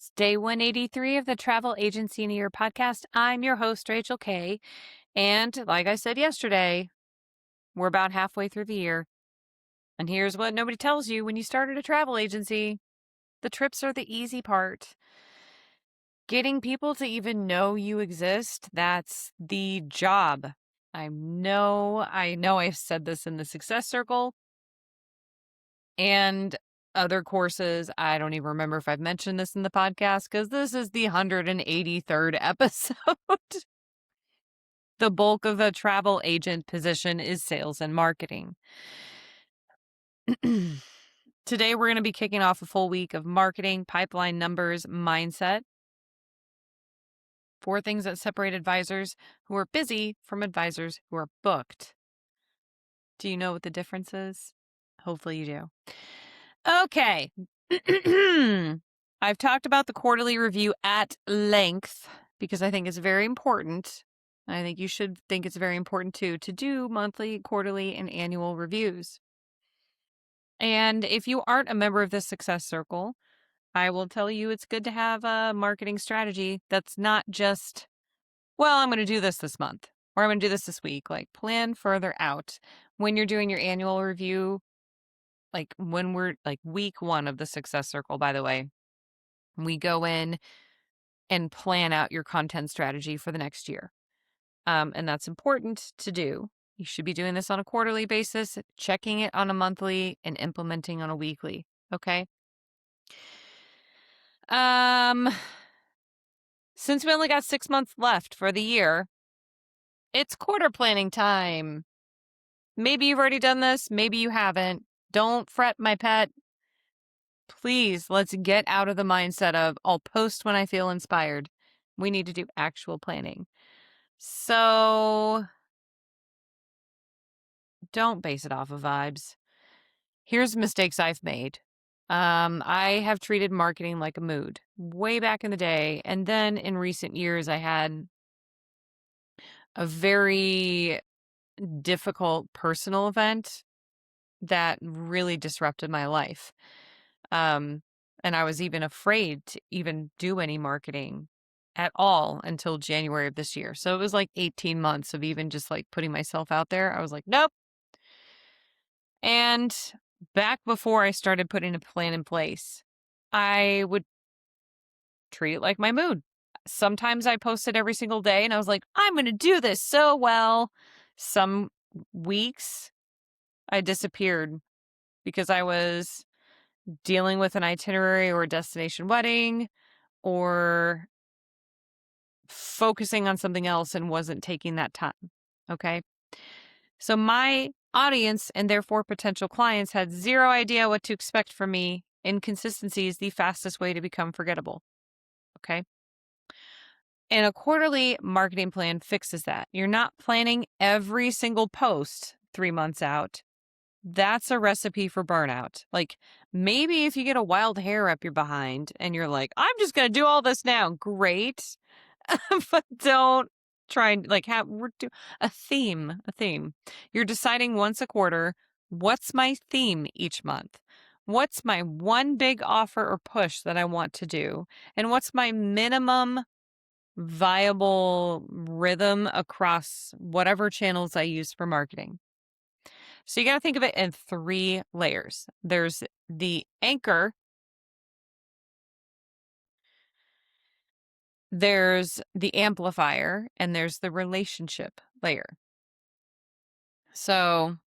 It's day 183 of the Travel Agency in a Year podcast. I'm your host, Rachel Kay. And like I said yesterday, we're about halfway through the year. And here's what nobody tells you when you started a travel agency: the trips are the easy part. Getting people to even know you exist, that's the job. I know I've said this in the Success Circle and other courses. I don't even remember if I've mentioned this in the podcast because this is the 183rd episode. The bulk of a travel agent position is sales and marketing. Today, we're going to be kicking off a full week of marketing, pipeline numbers, mindset. 4 things that separate advisors who are busy from advisors who are booked. Do you know what the difference is? Hopefully you do. Okay. I've talked about the quarterly review at length because I think it's very important. I think you should think it's very important too to do monthly, quarterly, and annual reviews. And if you aren't a member of the Success Circle, I will tell you it's good to have a marketing strategy that's not just, well, I'm going to do this month or I'm going to do this week. Like, plan further out. When you're doing your annual review, like when we're like week 1 of the Success Circle, by the way, we go in and plan out your content strategy for the next year. And that's important to do. You should be doing this on a quarterly basis, checking it on a monthly, and implementing on a weekly. Okay. Since we only got 6 months left for the year, it's quarter planning time. Maybe you've already done this. Maybe you haven't. Don't fret, my pet. Please, let's get out of the mindset of I'll post when I feel inspired. We need to do actual planning. So don't base it off of vibes. Here's mistakes I've made. I have treated marketing like a mood way back in the day. And then in recent years, I had a very difficult personal event that really disrupted my life. And I was even afraid to even do any marketing at all until January of this year. So it was like 18 months of even just like putting myself out there. I was like, nope. And back before I started putting a plan in place, I would treat it like my mood. Sometimes I posted every single day and I was like, I'm going to do this so well. Some weeks I disappeared because I was dealing with an itinerary or a destination wedding or focusing on something else and wasn't taking that time. Okay. So my audience and therefore potential clients had zero idea what to expect from me. Inconsistency is the fastest way to become forgettable. Okay. And a quarterly marketing plan fixes that. You're not planning every single post 3 months out. That's a recipe for burnout. Like, maybe if you get a wild hair up your behind and you're like, I'm just going to do all this now. Great. But don't try and like have a theme. You're deciding once a quarter, what's my theme each month? What's my one big offer or push that I want to do? And what's my minimum viable rhythm across whatever channels I use for marketing? So you got to think of it in 3 layers. There's the anchor, there's the amplifier, and there's the relationship layer. So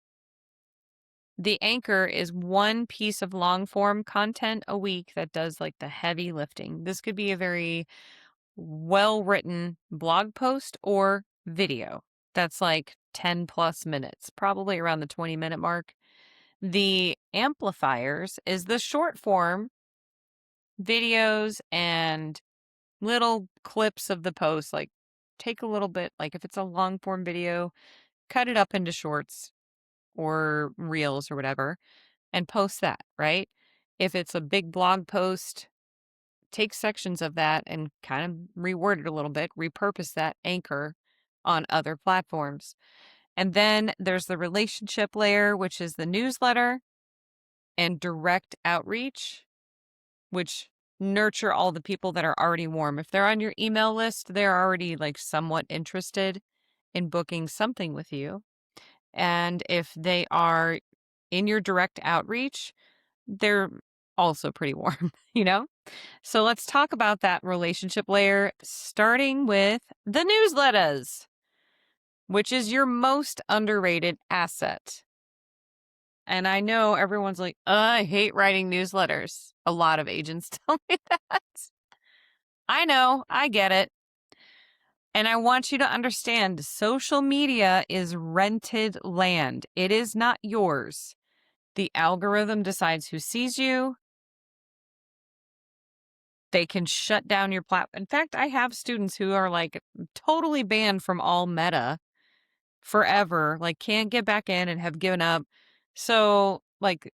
the anchor is one piece of long form content a week that does like the heavy lifting. This could be a very well written blog post or video that's like 10 plus minutes, probably around the 20-minute mark. The amplifiers is the short form videos and little clips of the post. Like, take a little bit, like if it's a long form video, cut it up into shorts or reels or whatever and post that, right? If it's a big blog post, take sections of that and kind of reword it a little bit, repurpose that anchor on other platforms. And then there's the relationship layer, which is the newsletter and direct outreach, which nurture all the people that are already warm. If they're on your email list, they're already like somewhat interested in booking something with you. And if they are in your direct outreach, they're also pretty warm, you know? So let's talk about that relationship layer, starting with the newsletters, which is your most underrated asset. And I know everyone's like, I hate writing newsletters. A lot of agents tell me that. I know, I get it. And I want you to understand social media is rented land. It is not yours. The algorithm decides who sees you. They can shut down your platform. In fact, I have students who are like totally banned from all Meta forever, like can't get back in and have given up. So, like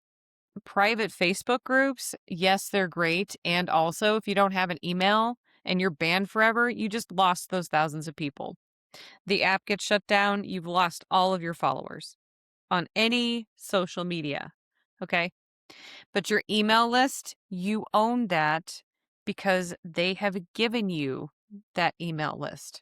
private Facebook groups, yes, they're great. And also, if you don't have an email and you're banned forever, you just lost those thousands of people. The app gets shut down, you've lost all of your followers on any social media. Okay. But your email list, you own that because they have given you that email list.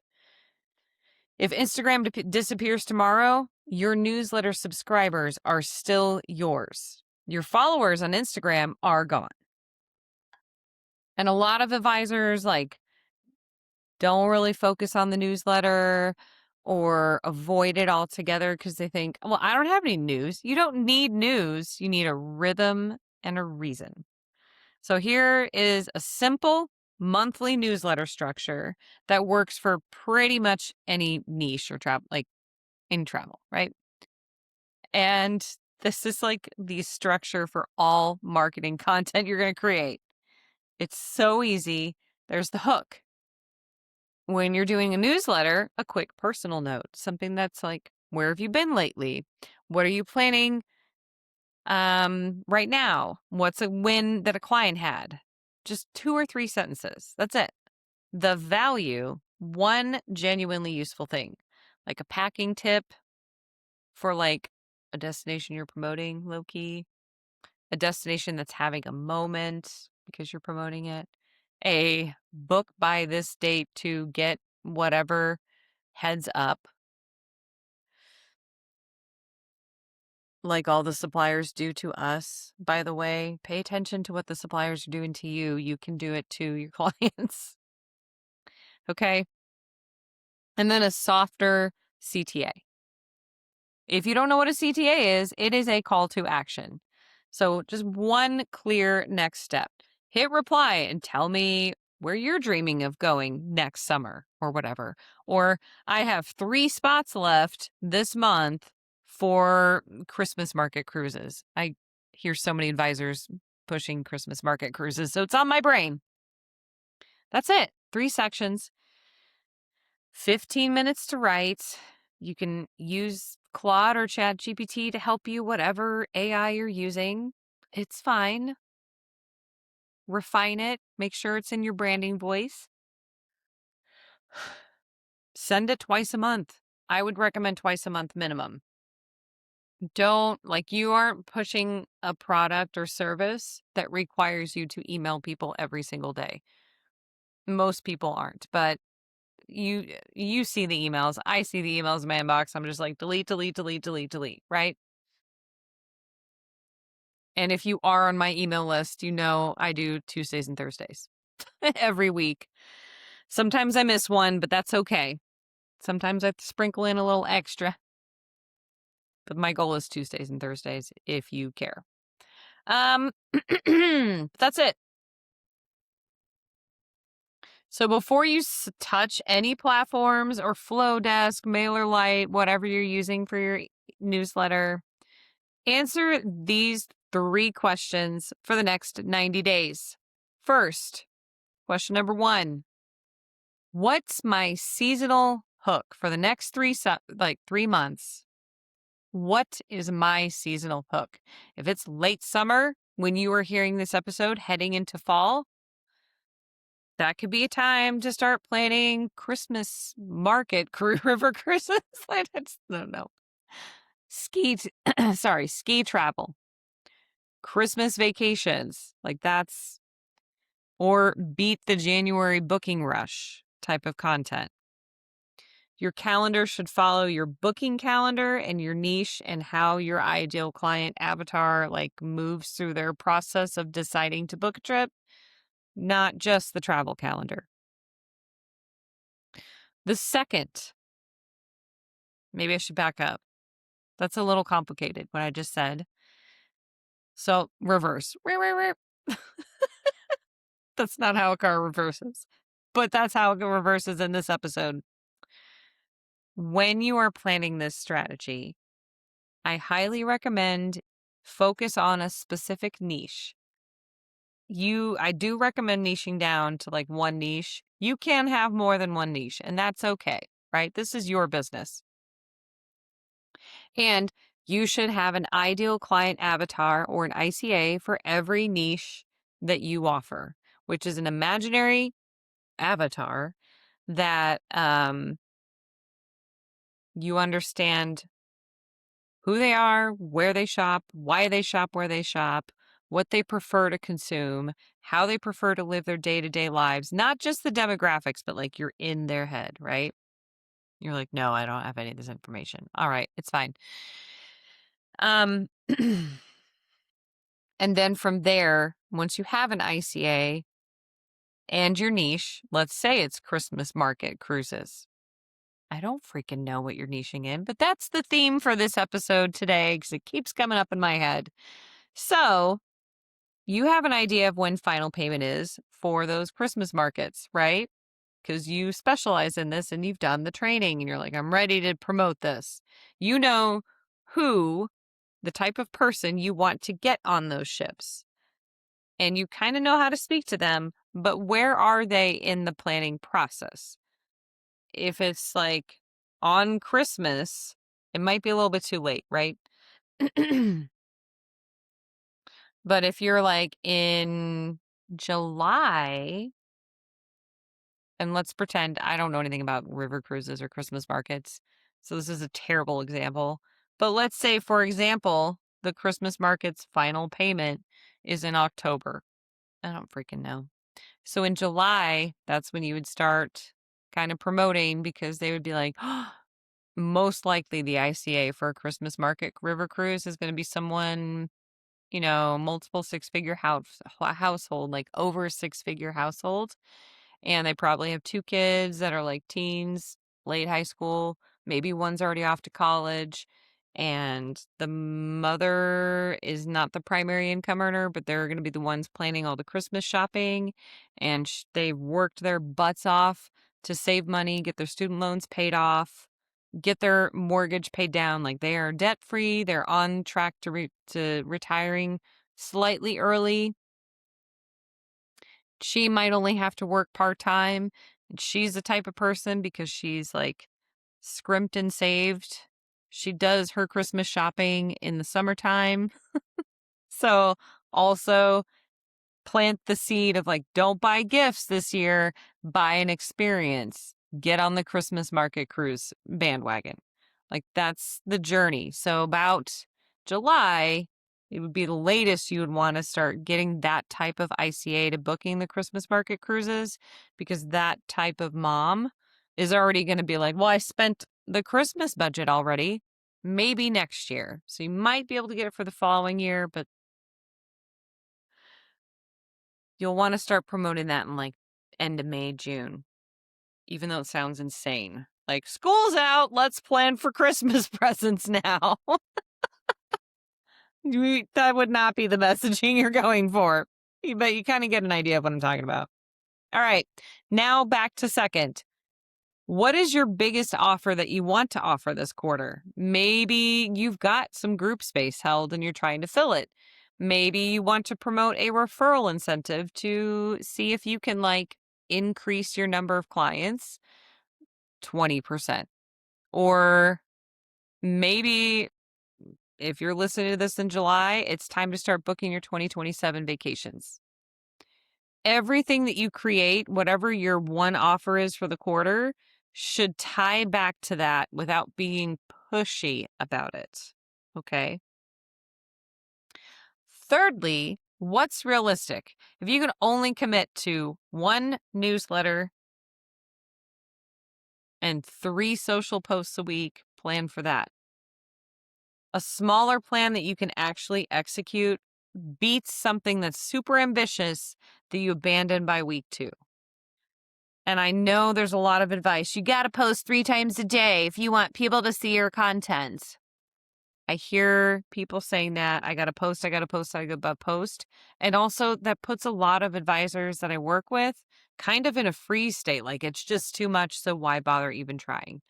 If Instagram disappears tomorrow, your newsletter subscribers are still yours. Your followers on Instagram are gone. And a lot of advisors like don't really focus on the newsletter or avoid it altogether because they think, well, I don't have any news. You don't need news. You need a rhythm and a reason. So here is a simple monthly newsletter structure that works for pretty much any niche or travel, like in travel, right? And this is like the structure for all marketing content you're going to create. It's so easy. There's the hook. When you're doing a newsletter, a quick personal note, something that's like, where have you been lately? What are you planning right now? What's a win that a client had? Just 2 or 3 sentences. That's it. The value, one genuinely useful thing, like a packing tip for like a destination you're promoting, low key, a destination that's having a moment because you're promoting it, a book by this date to get whatever heads up, like all the suppliers do to us. By the way, pay attention to what the suppliers are doing to you. You can do it to your clients. Okay. And then a softer CTA. If you don't know what a CTA is, it is a call to action. So just one clear next step. Hit reply and tell me where you're dreaming of going next summer or whatever. Or I have 3 spots left this month for Christmas market cruises. I hear so many advisors pushing Christmas market cruises, so it's on my brain. That's it. 3 sections, 15 minutes to write. You can use Claude or ChatGPT to help you, whatever AI you're using. It's fine. Refine it. Make sure it's in your branding voice. Send it twice a month. I would recommend twice a month minimum. Don't, like, you aren't pushing a product or service that requires you to email people every single day. Most people aren't, but you see the emails. I see the emails in my inbox. I'm just like, delete, delete, delete, delete, delete, right? And if you are on my email list, you know I do Tuesdays and Thursdays every week. Sometimes I miss one, but that's okay. Sometimes I sprinkle in a little extra. But my goal is Tuesdays and Thursdays if you care. That's it. So before you touch any platforms or Flowdesk, MailerLite, whatever you're using for your newsletter, answer these 3 questions for the next 90 days. First, question number 1. What's my seasonal hook for the next 3 months? What is my seasonal hook? If it's late summer, when you are hearing this episode heading into fall, that could be a time to start planning Christmas market, river Christmas. No. Ski travel, Christmas vacations. Like that's or beat the January booking rush type of content. Your calendar should follow your booking calendar and your niche and how your ideal client avatar moves through their process of deciding to book a trip, not just the travel calendar. The second, maybe I should back up. That's a little complicated, what I just said. So reverse. That's not how a car reverses, but that's how it reverses in this episode. When you are planning this strategy, I highly recommend focus on a specific niche. I do recommend niching down to one niche. You can have more than one niche, and that's okay, right? This is your business. And you should have an ideal client avatar or an ICA for every niche that you offer, which is an imaginary avatar that you understand who they are, where they shop, why they shop where they shop, what they prefer to consume, how they prefer to live their day-to-day lives, not just the demographics, but you're in their head, right? You're like, no, I don't have any of this information. All right, it's fine. And then from there, once you have an ICA and your niche, let's say it's Christmas market cruises. I don't freaking know what you're niching in, but that's the theme for this episode today because it keeps coming up in my head. So you have an idea of when final payment is for those Christmas markets, right? Because you specialize in this and you've done the training and you're like, I'm ready to promote this. You know the type of person you want to get on those ships. And you kind of know how to speak to them, but where are they in the planning process? If it's on Christmas, it might be a little bit too late, right? But if you're in July, and let's pretend I don't know anything about river cruises or Christmas markets, so this is a terrible example. But let's say, for example, the Christmas market's final payment is in October. I don't freaking know. So in July, that's when you would start kind of promoting because they would be like, oh, most likely the ICA for a Christmas market river cruise is going to be someone, multiple six-figure household, over six-figure household. And they probably have 2 kids that are teens, late high school. Maybe one's already off to college. And the mother is not the primary income earner, but they're going to be the ones planning all the Christmas shopping. And they've worked their butts off to save money, get their student loans paid off, get their mortgage paid down. They are debt free. They're on track to retiring slightly early. She might only have to work part-time. She's the type of person, because she's scrimped and saved, she does her Christmas shopping in the summertime. So also plant the seed of don't buy gifts this year, buy an experience. Get on the Christmas market cruise bandwagon. That's the journey. So about July, it would be the latest you would want to start getting that type of ICA to booking the Christmas market cruises, because that type of mom is already going to be like, well, I spent the Christmas budget already, maybe next year. So you might be able to get it for the following year, but you'll want to start promoting that in end of May, June, even though it sounds insane. School's out, let's plan for Christmas presents now. That would not be the messaging you're going for, but you kind of get an idea of what I'm talking about. All right, now back to second. What is your biggest offer that you want to offer this quarter? Maybe you've got some group space held and you're trying to fill it. Maybe you want to promote a referral incentive to see if you can increase your number of clients 20%. Or maybe if you're listening to this in July, it's time to start booking your 2027 vacations. Everything that you create, whatever your one offer is for the quarter, should tie back to that without being pushy about it. Okay. Thirdly, What's realistic? If you can only commit to one newsletter and 3 social posts a week, plan for that. A smaller plan that you can actually execute beats something that's super ambitious that you abandon by week 2. And I know there's a lot of advice. You got to post 3 times a day if you want people to see your content. I hear people saying that I got to post, I got to post, I got to post. And also, that puts a lot of advisors that I work with kind of in a freeze state. Like, it's just too much. So why bother even trying?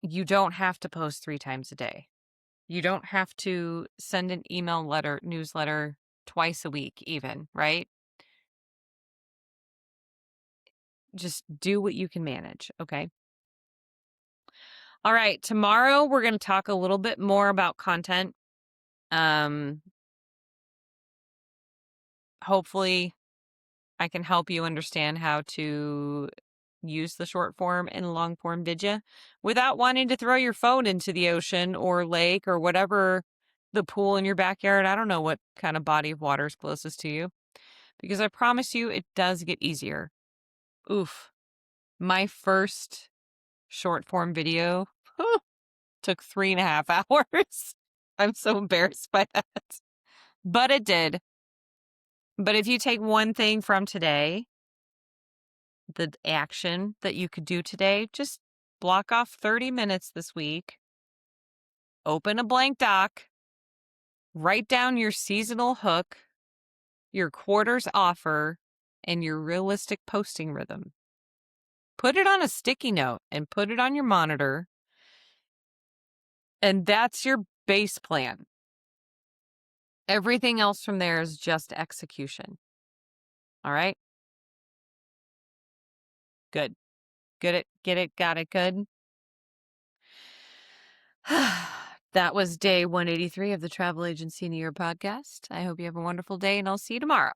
You don't have to post 3 times a day. You don't have to send an newsletter twice a week, even, right? Just do what you can manage. Okay. All right. Tomorrow, we're going to talk a little bit more about content. Hopefully, I can help you understand how to use the short form and long form vidya without wanting to throw your phone into the ocean or lake or whatever, the pool in your backyard. I don't know what kind of body of water is closest to you, because I promise you it does get easier. Oof. My first short form video took 3.5 hours. I'm so embarrassed by that. But it did. But if you take one thing from today, the action that you could do today, just block off 30 minutes this week, open a blank doc, write down your seasonal hook, your quarter's offer, and your realistic posting rhythm. Put it on a sticky note and put it on your monitor. And that's your base plan. Everything else from there is just execution. All right? Good. Get it, got it, good. That was day 183 of the Travel Agency New Year podcast. I hope you have a wonderful day, and I'll see you tomorrow.